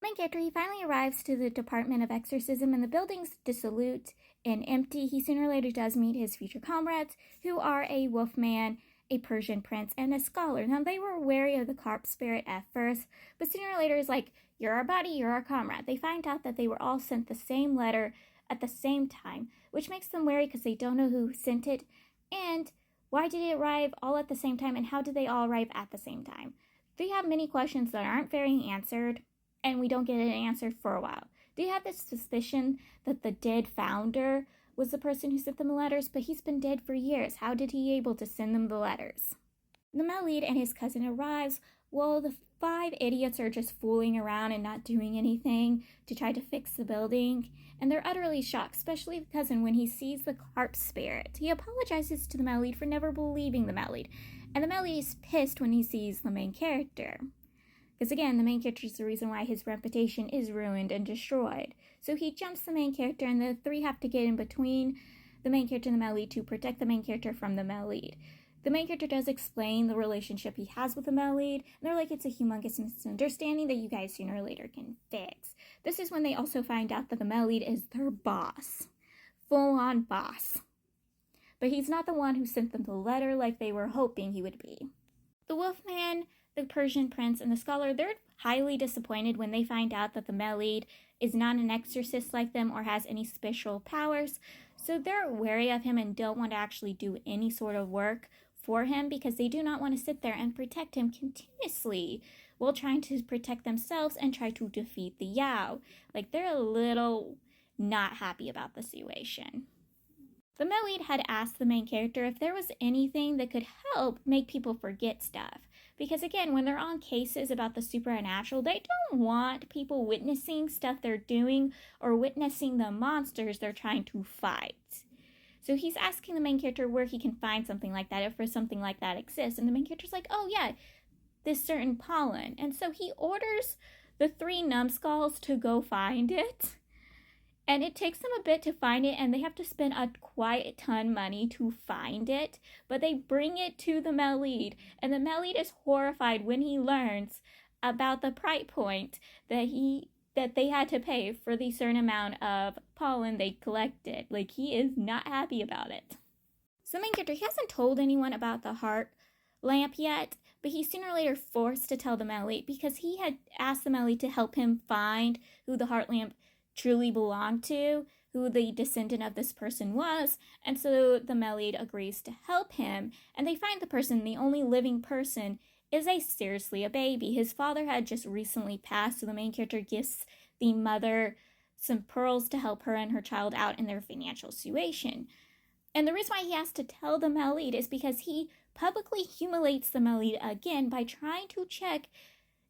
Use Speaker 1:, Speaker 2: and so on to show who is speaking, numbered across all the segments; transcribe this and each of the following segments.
Speaker 1: main character, he finally arrives to the Department of Exorcism, and the building's dissolute and empty. He sooner or later does meet his future comrades, who are a wolfman, a Persian prince, and a scholar. Now, they were wary of the carp spirit at first, but sooner or later is like, you're our buddy, you're our comrade. They find out that they were all sent the same letter at the same time, which makes them wary because they don't know who sent it, and why did it arrive all at the same time, and how did they all arrive at the same time? They have many questions that aren't very answered, and we don't get an answer for a while. They have this suspicion that the dead founder was the person who sent them the letters, but he's been dead for years. How did he able to send them the letters? The male lead and his cousin arrives while the 5 idiots are just fooling around and not doing anything to try to fix the building, and they're utterly shocked, especially the cousin when he sees the carp spirit. He apologizes to the male lead for never believing the male lead, and the male lead is pissed when he sees the main character. Because again, the main character is the reason why his reputation is ruined and destroyed. So he jumps the main character, and the 3 have to get in between the main character and the male lead to protect the main character from the male lead. The main character does explain the relationship he has with the male lead, and they're like, it's a humongous misunderstanding that you guys sooner or later can fix. This is when they also find out that the male lead is their boss. Full-on boss. But he's not the one who sent them the letter like they were hoping he would be. The Wolfman, the Persian prince, and the scholar, they're highly disappointed when they find out that the male lead is not an exorcist like them or has any special powers, so they're wary of him and don't want to actually do any sort of work for him because they do not want to sit there and protect him continuously while trying to protect themselves and try to defeat the Yao. Like, they're a little not happy about the situation. The male lead had asked the main character if there was anything that could help make people forget stuff. Because again, when they're on cases about the supernatural, they don't want people witnessing stuff they're doing or witnessing the monsters they're trying to fight. So he's asking the main character where he can find something like that, if something like that exists. And the main character's like, oh yeah, this certain pollen. And so he orders the 3 numbskulls to go find it. And it takes them a bit to find it, and they have to spend quite a ton of money to find it. But they bring it to the male lead, and the male lead is horrified when he learns about the price point that they had to pay for the certain amount of pollen they collected. Like, he is not happy about it. So the main character, he hasn't told anyone about the heart lamp yet, but he's sooner or later forced to tell the male lead because he had asked the male lead to help him find who the heart lamp truly belonged to, who the descendant of this person was, and so the male lead agrees to help him, and they find the person, the only living person, is seriously a baby. His father had just recently passed, so the main character gives the mother some pearls to help her and her child out in their financial situation. And the reason why he has to tell the male lead is because he publicly humiliates the male lead again by trying to check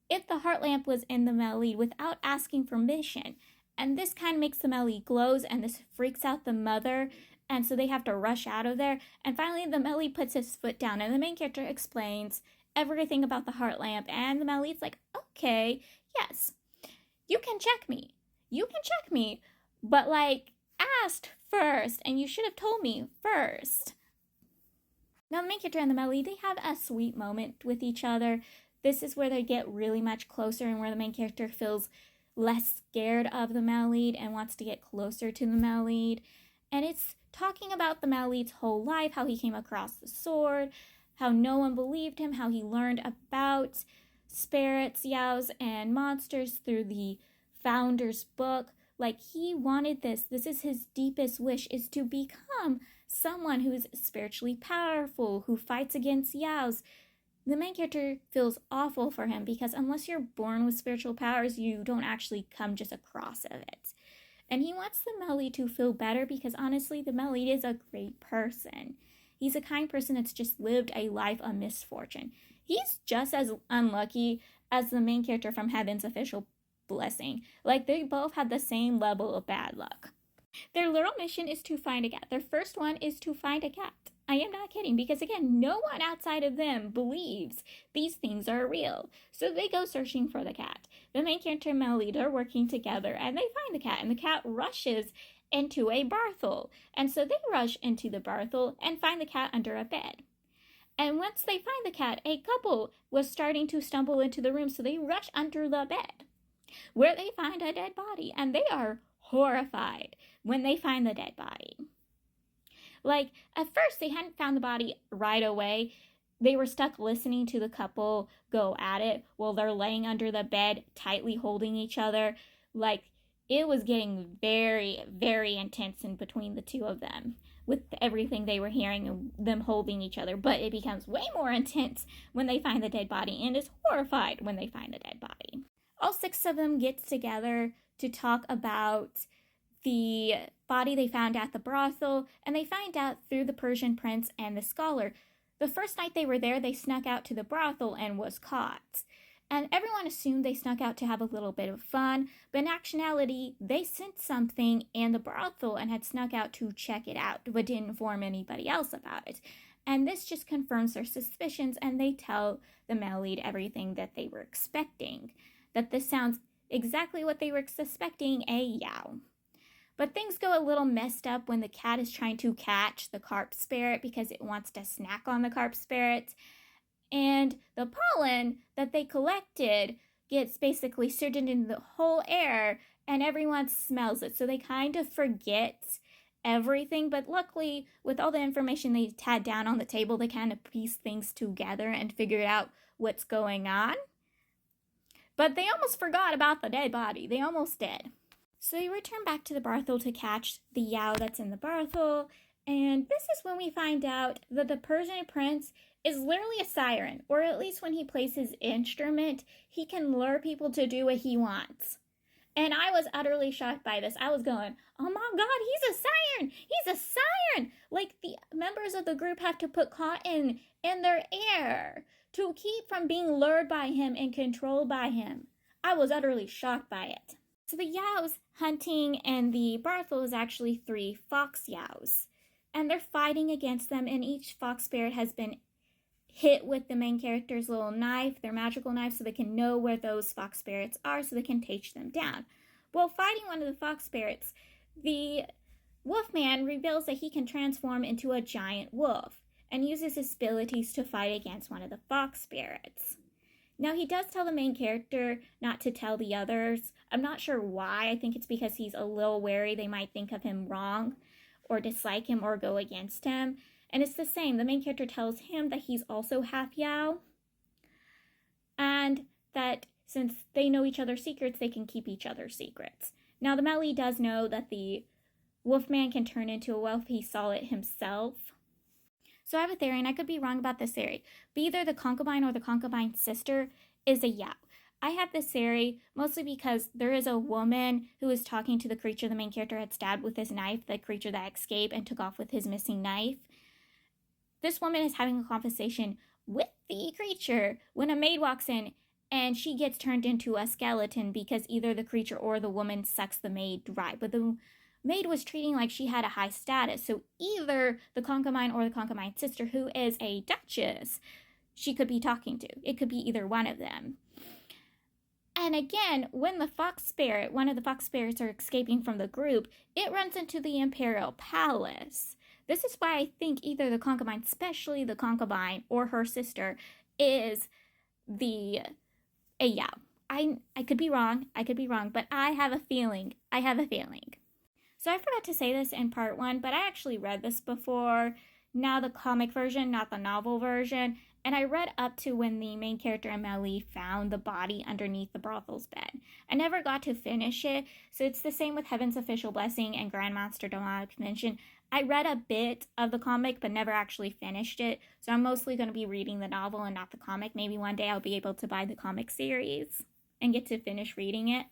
Speaker 1: if the heart lamp was in the male lead without asking permission. And this kind of makes the male lead glows, and this freaks out the mother, and so they have to rush out of there. And finally, the male lead puts his foot down, and the main character explains everything about the heart lamp, and the male lead's like, okay, yes, you can check me, but like, asked first, and you should have told me first. Now, the main character and the male lead, they have a sweet moment with each other. This is where they get really much closer, and where the main character feels less scared of the male lead and wants to get closer to the male lead. And it's talking about the male lead's whole life, how he came across the sword, how no one believed him, how he learned about spirits, yaos, and monsters through the founder's book. Like, he wanted this. This is his deepest wish, is to become someone who is spiritually powerful, who fights against yaos. The main character feels awful for him because unless you're born with spiritual powers, you don't actually come just across of it. And he wants the male lead to feel better because honestly, the male lead is a great person. He's a kind person that's just lived a life of misfortune. He's just as unlucky as the main character from Heaven's Official Blessing. Like, they both have the same level of bad luck. Their little mission is to find a cat. Their first one is to find a cat. I am not kidding, because again, no one outside of them believes these things are real. So they go searching for the cat. The main character and male lead are working together, and they find the cat, and the cat rushes into a brothel. And so they rush into the brothel and find the cat under a bed. And once they find the cat, a couple was starting to stumble into the room, so they rush under the bed. where they find a dead body, and they are horrified when they find the dead body. Like, at first, they hadn't found the body right away. They were stuck listening to the couple go at it while they're laying under the bed, tightly holding each other. Like, it was getting very, very intense in between the two of them with everything they were hearing and them holding each other. But it becomes way more intense when they find the dead body, and is horrified when they find the dead body. All 6 of them gets together to talk about the body they found at the brothel, and they find out through the Persian prince and the scholar. The first night they were there, they snuck out to the brothel and was caught. And everyone assumed they snuck out to have a little bit of fun, but in actuality, they sensed something in the brothel and had snuck out to check it out, but didn't inform anybody else about it. And this just confirms their suspicions, and they tell the male lead everything that they were expecting. That this sounds exactly what they were suspecting, a yow. But things go a little messed up when the cat is trying to catch the carp spirit because it wants to snack on the carp spirit. And the pollen that they collected gets basically stirred into the whole air, and everyone smells it. So they kind of forget everything. But luckily, with all the information they had down on the table, they kind of piece things together and figured out what's going on. But they almost forgot about the dead body. They almost did. So they return back to the brothel to catch the yow that's in the brothel, and this is when we find out that the Persian prince is literally a siren, or at least when he plays his instrument, he can lure people to do what he wants. And I was utterly shocked by this. I was going, oh my God, he's a siren! He's a siren! Like, the members of the group have to put cotton in their ear to keep from being lured by him and controlled by him. I was utterly shocked by it. So the yows hunting in the brothel is actually 3 fox yows. And they're fighting against them, and each fox spirit has been hit with the main character's little knife, their magical knife, so they can know where those fox spirits are so they can take them down. While fighting one of the fox spirits, the wolfman reveals that he can transform into a giant wolf and uses his abilities to fight against one of the fox spirits. Now, he does tell the main character not to tell the others. I'm not sure why. I think it's because he's a little wary they might think of him wrong or dislike him or go against him. And it's the same. The main character tells him that he's also half yow, and that since they know each other's secrets, they can keep each other's secrets. Now, the Melly does know that the wolfman can turn into a wolf. He saw it himself. So I have a theory, and I could be wrong about this theory, but either the concubine or the concubine's sister is a yow. I have this theory mostly because there is a woman who is talking to the creature the main character had stabbed with his knife, the creature that escaped and took off with his missing knife. This woman is having a conversation with the creature when a maid walks in, and she gets turned into a skeleton because either the creature or the woman sucks the maid dry. But the maid was treating like she had a high status, so either the concubine or the concubine's sister, who is a duchess, she could be talking to. It could be either one of them. And again, when the fox spirit, one of the fox spirits are escaping from the group, it runs into the imperial palace. This is why I think either the concubine, especially the concubine or her sister, is a yow. I could be wrong, but I have a feeling. So I forgot to say this in part 1, but I actually read this before. Now the comic version, not the novel version. And I read up to when the main character, Amelie, found the body underneath the brothel's bed. I never got to finish it, so it's the same with Heaven's Official Blessing and Grand Monster Demonic Convention. I read a bit of the comic, but never actually finished it, so I'm mostly going to be reading the novel and not the comic. Maybe one day I'll be able to buy the comic series and get to finish reading it.